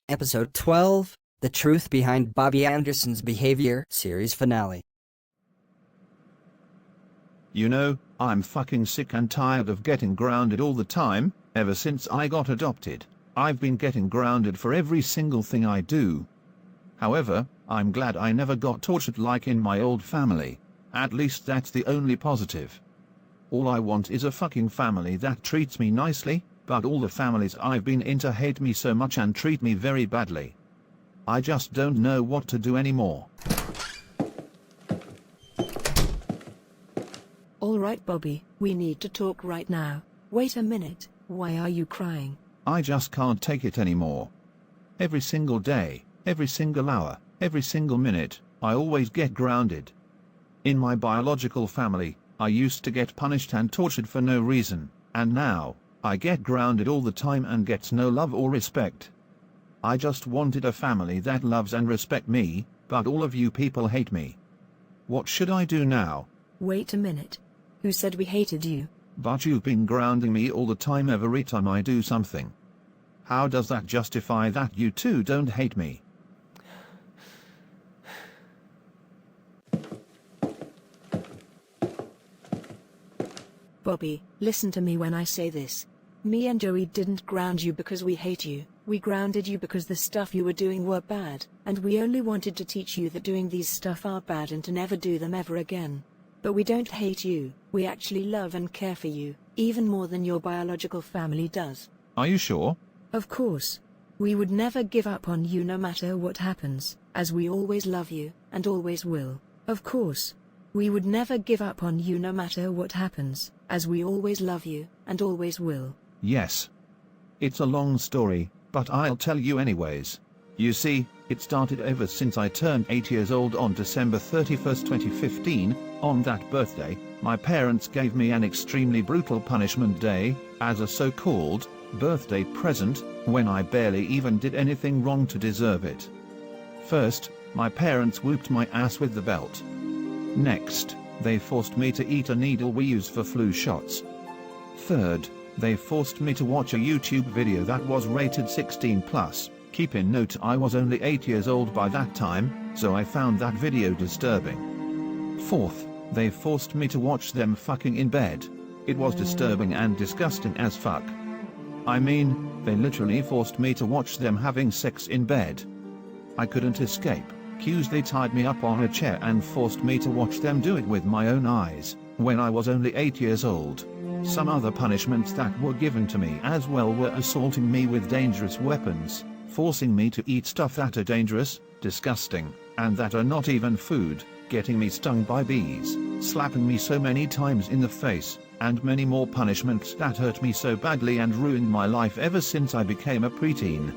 Episode 12, The Truth Behind Bobby Anderson's Behavior, Series Finale. You know, I'm fucking sick and tired of getting grounded all the time. Ever since I got adopted, I've been getting grounded for every single thing I do. However, I'm glad I never got tortured like in my old family. At least that's the only positive. All I want is a fucking family that treats me nicely, but all the families I've been into hate me so much and treat me very badly. I just don't know what to do anymore. All right, Bobby, we need to talk right now. Wait a minute, why are you crying? I just can't take it anymore. Every single day, every single hour, every single minute, I always get grounded. In my biological family, I used to get punished and tortured for no reason, and now, I get grounded all the time and gets no love or respect. I just wanted a family that loves and respect me, but all of you people hate me. What should I do now? Wait a minute. Who said we hated you? But you've been grounding me all the time every time I do something. How does that justify that you two don't hate me? Bobby, listen to me when I say this. Me and Joey didn't ground you because we hate you. We grounded you because the stuff you were doing were bad, and we only wanted to teach you that doing these stuff are bad and to never do them ever again. But we don't hate you, we actually love and care for you, even more than your biological family does. Are you sure? Of course. We would never give up on you no matter what happens, as we always love you, and always will. Of course. We would never give up on you no matter what happens, as we always love you, and always will. Yes. It's a long story, but I'll tell you anyways. You see, it started ever since I turned 8 years old on December 31st, 2015. On that birthday, my parents gave me an extremely brutal punishment day, as a so-called birthday present, when I barely even did anything wrong to deserve it. First, my parents whooped my ass with the belt. Next, they forced me to eat a needle we use for flu shots. Third, they forced me to watch a YouTube video that was rated 16+. Keep in note I was only 8 years old by that time, so I found that video disturbing. Fourth, they forced me to watch them fucking in bed. It was disturbing and disgusting as fuck. I mean, they literally forced me to watch them having sex in bed. I couldn't escape. Cues they tied me up on a chair and forced me to watch them do it with my own eyes, when I was only 8 years old. Some other punishments that were given to me as well were assaulting me with dangerous weapons, forcing me to eat stuff that are dangerous, disgusting, and that are not even food, getting me stung by bees, slapping me so many times in the face, and many more punishments that hurt me so badly and ruined my life ever since I became a preteen.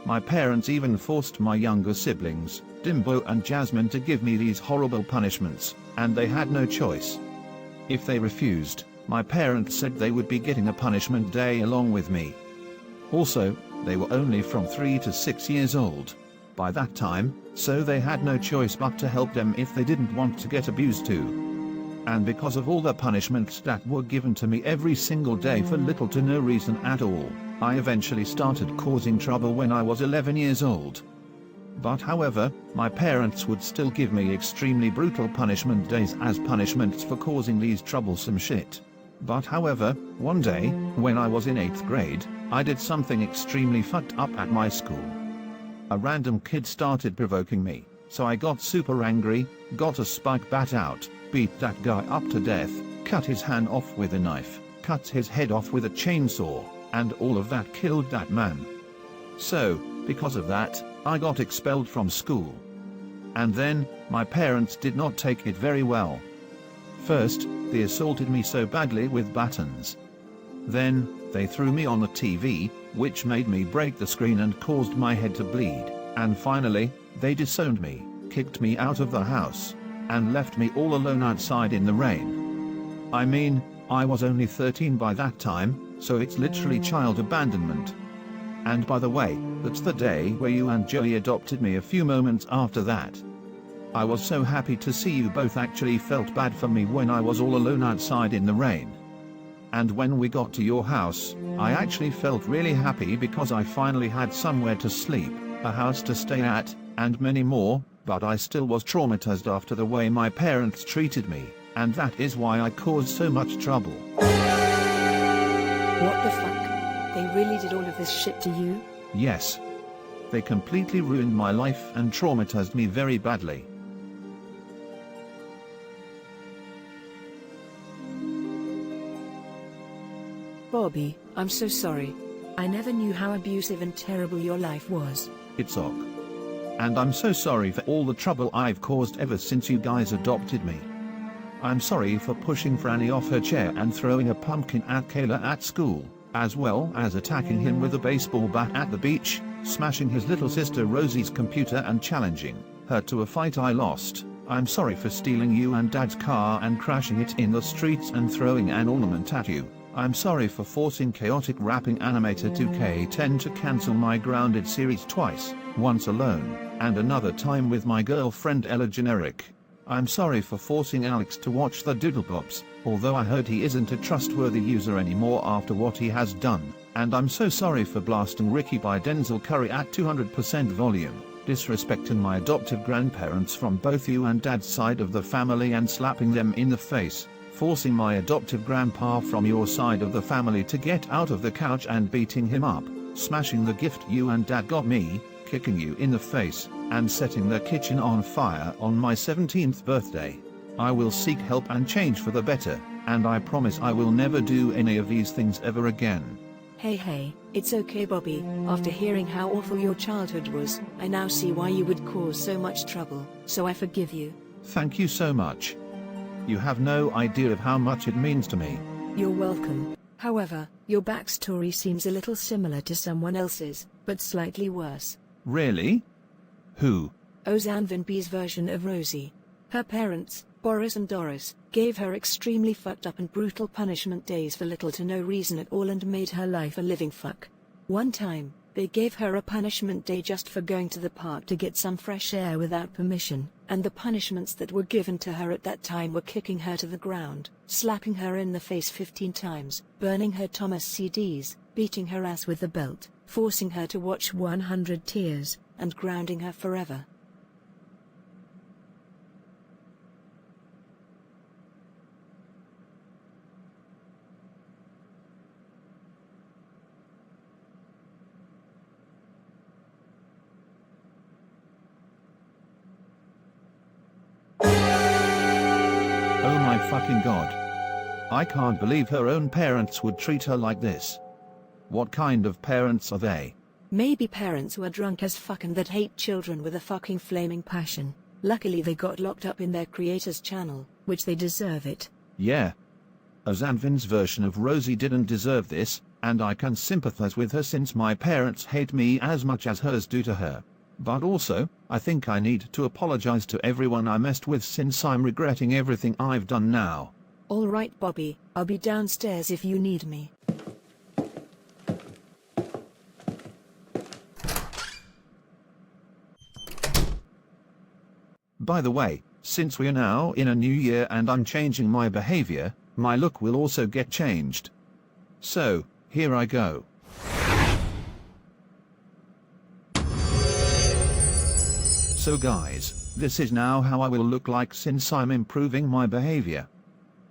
My parents even forced my younger siblings, Dimbo and Jasmine, to give me these horrible punishments, and they had no choice. If they refused, my parents said they would be getting a punishment day along with me. Also, they were only from 3 to 6 years old by that time, so they had no choice but to help them if they didn't want to get abused too. And because of all the punishments that were given to me every single day for little to no reason at all, I eventually started causing trouble when I was 11 years old. But however, my parents would still give me extremely brutal punishment days as punishments for causing these troublesome shit. But however, one day, when I was in 8th grade, I did something extremely fucked up at my school. A random kid started provoking me, so I got super angry, got a spike bat out, beat that guy up to death, cut his hand off with a knife, cut his head off with a chainsaw, and all of that killed that man. So, because of that, I got expelled from school. And then, my parents did not take it very well. First, they assaulted me so badly with batons. Then, they threw me on the TV, which made me break the screen and caused my head to bleed. And finally, they disowned me, kicked me out of the house, and left me all alone outside in the rain. I mean, I was only 13 by that time, so it's literally child abandonment. And by the way, that's the day where you and Joey adopted me a few moments after that. I was so happy to see you both actually felt bad for me when I was all alone outside in the rain. And when we got to your house, I actually felt really happy because I finally had somewhere to sleep, a house to stay at, and many more, but I still was traumatized after the way my parents treated me, and that is why I caused so much trouble. What the fuck? They really did all of this shit to you? Yes. They completely ruined my life and traumatized me very badly. Bobby, I'm so sorry. I never knew how abusive and terrible your life was. It's ok. And I'm so sorry for all the trouble I've caused ever since you guys adopted me. I'm sorry for pushing Franny off her chair and throwing a pumpkin at Kayla at school, as well as attacking him with a baseball bat at the beach, smashing his little sister Rosie's computer and challenging her to a fight I lost. I'm sorry for stealing you and Dad's car and crashing it in the streets and throwing an ornament at you. I'm sorry for forcing chaotic rapping animator 2K10 to cancel my Grounded series twice, once alone, and another time with my girlfriend Ella Generic. I'm sorry for forcing Alex to watch the Doodlebops, although I heard he isn't a trustworthy user anymore after what he has done, and I'm so sorry for blasting Ricky by Denzel Curry at 200% volume, disrespecting my adoptive grandparents from both you and Dad's side of the family and slapping them in the face, forcing my adoptive grandpa from your side of the family to get out of the couch and beating him up, smashing the gift you and Dad got me, kicking you in the face, and setting the kitchen on fire on my 17th birthday. I will seek help and change for the better, and I promise I will never do any of these things ever again. Hey, it's okay Bobby. After hearing how awful your childhood was, I now see why you would cause so much trouble, so I forgive you. Thank you so much. You have no idea of how much it means to me. You're welcome. However, your backstory seems a little similar to someone else's, but slightly worse. Really? Who? Ozanvin B's version of Rosie. Her parents, Boris and Doris, gave her extremely fucked up and brutal punishment days for little to no reason at all and made her life a living fuck. One time, they gave her a punishment day just for going to the park to get some fresh air without permission, and the punishments that were given to her at that time were kicking her to the ground, slapping her in the face 15 times, burning her Thomas CDs, beating her ass with a belt, forcing her to watch 100 Tears, and grounding her forever. Oh my fucking god. I can't believe her own parents would treat her like this. What kind of parents are they? Maybe parents who are drunk as fuck and that hate children with a fucking flaming passion. Luckily they got locked up in their creator's channel, which they deserve it. Yeah. Ozanvin's version of Rosie didn't deserve this, and I can sympathize with her since my parents hate me as much as hers do to her. But also, I think I need to apologize to everyone I messed with since I'm regretting everything I've done now. Alright Bobby, I'll be downstairs if you need me. By the way, since we're now in a new year and I'm changing my behavior, my look will also get changed. So, here I go. So guys, this is now how I will look like since I'm improving my behavior.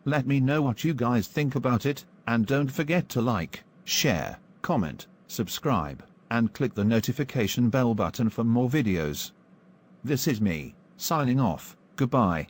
Let me know what you guys think about it, and don't forget to like, share, comment, subscribe, and click the notification bell button for more videos. This is me, signing off. Goodbye.